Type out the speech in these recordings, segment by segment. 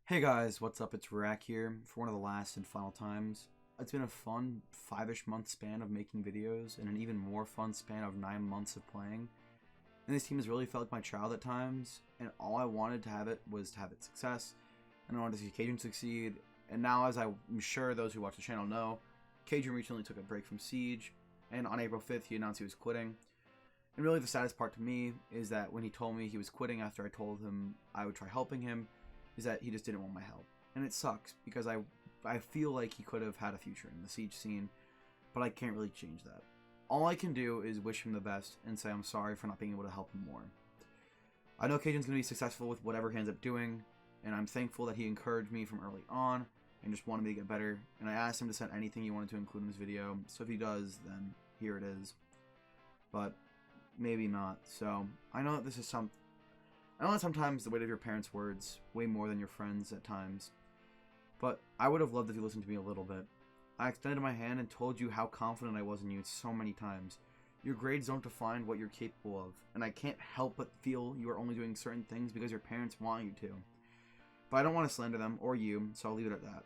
Hey guys, what's up? It's Rack here for one of the last and final times. It's been a fun 5-ish month span of making videos and an even more fun span of 9 months of playing. And this team has really felt like my child at times, and all I wanted to have it was to have its success, and I wanted to see Cajun succeed. And now, as I'm sure those who watch the channel know, Cajun recently took a break from Siege, and on April 5th he announced he was quitting. And really the saddest part to me is that when he told me he was quitting after I told him I would try helping him, is that he just didn't want my help. And it sucks, because I feel like he could have had a future in the Siege scene, but I can't really change that. All I can do is wish him the best and say I'm sorry for not being able to help him more. I know Cajun's going to be successful with whatever he ends up doing, and I'm thankful that he encouraged me from early on and just wanted me to get better, and I asked him to send anything he wanted to include in this video, so if he does, then here it is. But maybe not. So I know that this is I know that sometimes the weight of your parents' words weigh more than your friends at times, but I would have loved if you listened to me a little bit. I extended my hand and told you how confident I was in you so many times. Your grades don't define what you're capable of, and I can't help but feel you are only doing certain things because your parents want you to. But I don't want to slander them or you, so I'll leave it at that.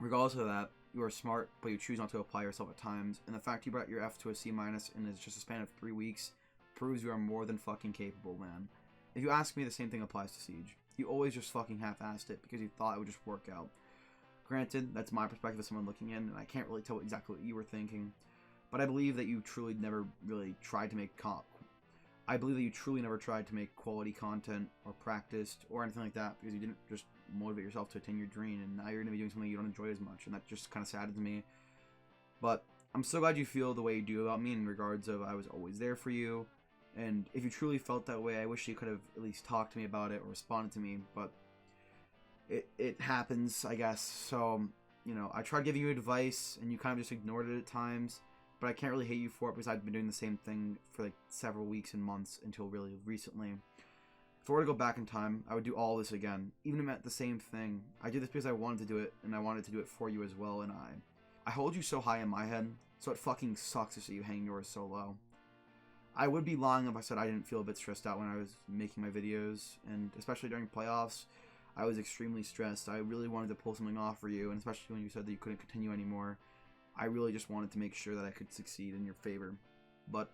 Regardless of that, you are smart, but you choose not to apply yourself at times, and the fact you brought your F to a C- in just a span of 3 weeks proves you are more than fucking capable, man. If you ask me, the same thing applies to Siege. You always just fucking half-assed it because you thought it would just work out. Granted, that's my perspective as someone looking in, and I can't really tell exactly what you were thinking, but I believe that you truly never really tried to make quality content or practiced or anything like that because you didn't just motivate yourself to attain your dream, and now you're going to be doing something you don't enjoy as much, and that just kind of saddens me. But I'm so glad you feel the way you do about me in regards of I was always there for you. And if you truly felt that way, I wish you could have at least talked to me about it or responded to me, but it happens, I guess. So, you know, I tried giving you advice, and you kind of just ignored it at times, but I can't really hate you for it because I've been doing the same thing for like several weeks and months until really recently. If I were to go back in time, I would do all this again, even if it meant the same thing. I did this because I wanted to do it, and I wanted to do it for you as well, and I hold you so high in my head, so it fucking sucks to see you hang yours so low. I would be lying if I said I didn't feel a bit stressed out when I was making my videos, and especially during playoffs, I was extremely stressed. I really wanted to pull something off for you, and especially when you said that you couldn't continue anymore, I really just wanted to make sure that I could succeed in your favor. But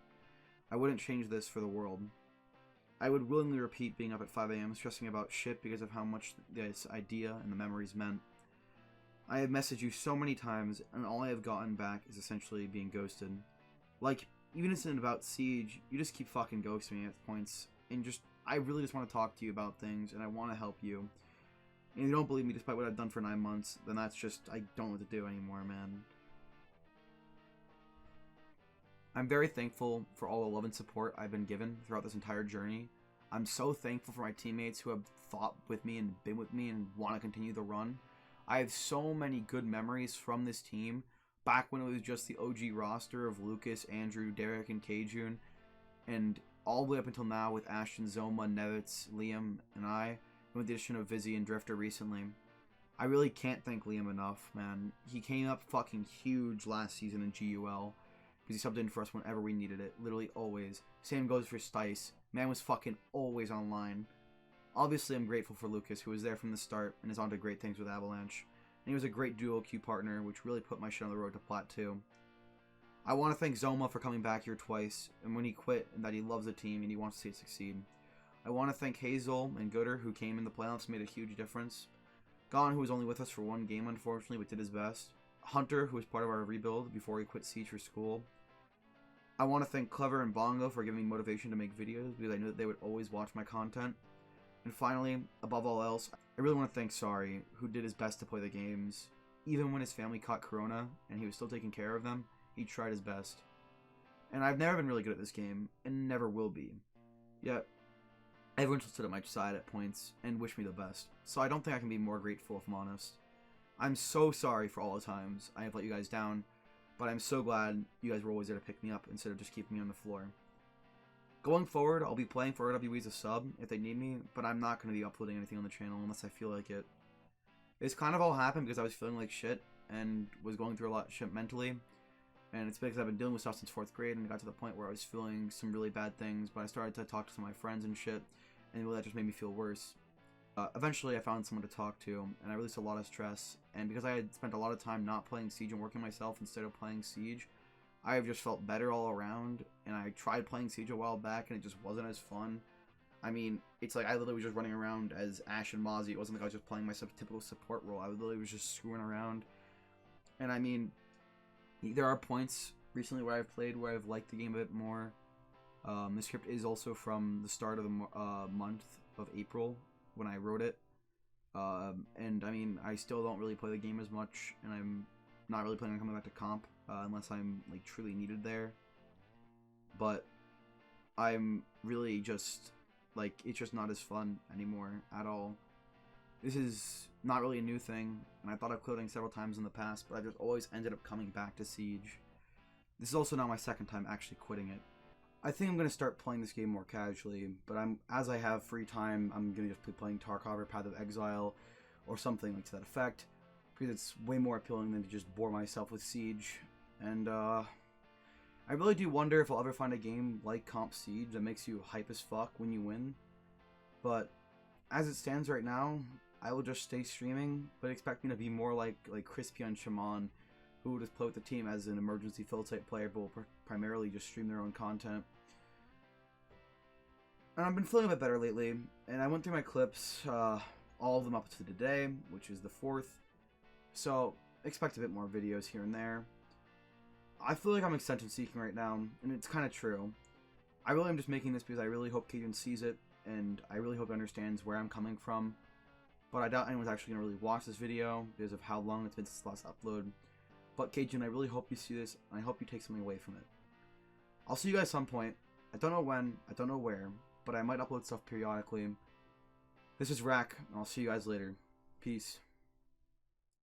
I wouldn't change this for the world. I would willingly repeat being up at 5 AM stressing about shit because of how much this idea and the memories meant. I have messaged you so many times, and all I have gotten back is essentially being ghosted. Like, even if it's about Siege, you just keep fucking ghosting me at points, and I really just want to talk to you about things, and I want to help you. And if you don't believe me despite what I've done for 9 months, then that's just, I don't know what to do anymore, man. I'm very thankful for all the love and support I've been given throughout this entire journey. I'm so thankful for my teammates who have fought with me and been with me and want to continue the run. I have so many good memories from this team, back when it was just the OG roster of Lucas, Andrew, Derek, and Cajun, and all the way up until now with Ashton, Zoma, Nevitz, Liam, and I, and with the addition of Vizzy and Drifter recently. I really can't thank Liam enough, man. He came up fucking huge last season in GUL, because he subbed in for us whenever we needed it, literally always. Same goes for Stice. Man was fucking always online. Obviously, I'm grateful for Lucas, who was there from the start and is on to great things with Avalanche. And he was a great duo queue partner, which really put my shit on the road to Plat 2. I want to thank Zoma for coming back here twice, and when he quit, and that he loves the team and he wants to see it succeed. I want to thank Hazel and Gooder, who came in the playoffs and made a huge difference. Gon, who was only with us for 1 game, unfortunately, but did his best. Hunter, who was part of our rebuild before he quit Siege for school. I want to thank Clever and Bongo for giving me motivation to make videos, because I knew that they would always watch my content. And finally, above all else, I really want to thank Sari, who did his best to play the games. Even when his family caught corona, and he was still taking care of them, he tried his best. And I've never been really good at this game, and never will be. Yet, everyone still stood at my side at points, and wished me the best. So I don't think I can be more grateful if I'm honest. I'm so sorry for all the times I have let you guys down, but I'm so glad you guys were always there to pick me up instead of just keeping me on the floor. Going forward, I'll be playing for RWE as a sub if they need me, but I'm not going to be uploading anything on the channel unless I feel like it. It's kind of all happened because I was feeling like shit and was going through a lot of shit mentally, and it's because I've been dealing with stuff since 4th grade, and it got to the point where I was feeling some really bad things, but I started to talk to some of my friends and shit, and really that just made me feel worse. Eventually I found someone to talk to, and I released a lot of stress. And because I had spent a lot of time not playing Siege and working myself instead of playing Siege, I have just felt better all around. And I tried playing Siege a while back, and it just wasn't as fun. I mean, it's like I literally was just running around as Ash and Mozzie. It wasn't like I was just playing my typical support role. I literally was just screwing around. And I mean, there are points recently where I've played where I've liked the game a bit more. The script is also from the start of the month of April when I wrote it. And I mean, I still don't really play the game as much, and I'm not really planning on coming back to comp unless I'm like truly needed there. But I'm really just like, it's just not as fun anymore at all. This is not really a new thing, and I thought of quitting several times in the past, but I've just always ended up coming back to Siege. This is also now my second time actually quitting it. I think I'm going to start playing this game more casually, but as I have free time, I'm going to just be playing Tarkov or Path of Exile or something like to that effect, because it's way more appealing than to just bore myself with Siege. And I really do wonder if I'll ever find a game like Comp Siege that makes you hype as fuck when you win. But as it stands right now, I will just stay streaming, but expect me to be more like Crispy on Shaman, who will just play with the team as an emergency fill type player, but will primarily just stream their own content. And I've been feeling a bit better lately, and I went through my clips, all of them up to today, which is the 4th. So expect a bit more videos here and there. I feel like I'm extension seeking right now, and it's kind of true. I really am just making this because I really hope Cajun sees it, and I really hope he understands where I'm coming from. But I doubt anyone's actually going to really watch this video because of how long it's been since the last upload. But Cajun, I really hope you see this, and I hope you take something away from it. I'll see you guys some point. I don't know when, I don't know where, but I might upload stuff periodically. This is Rack, and I'll see you guys later. Peace.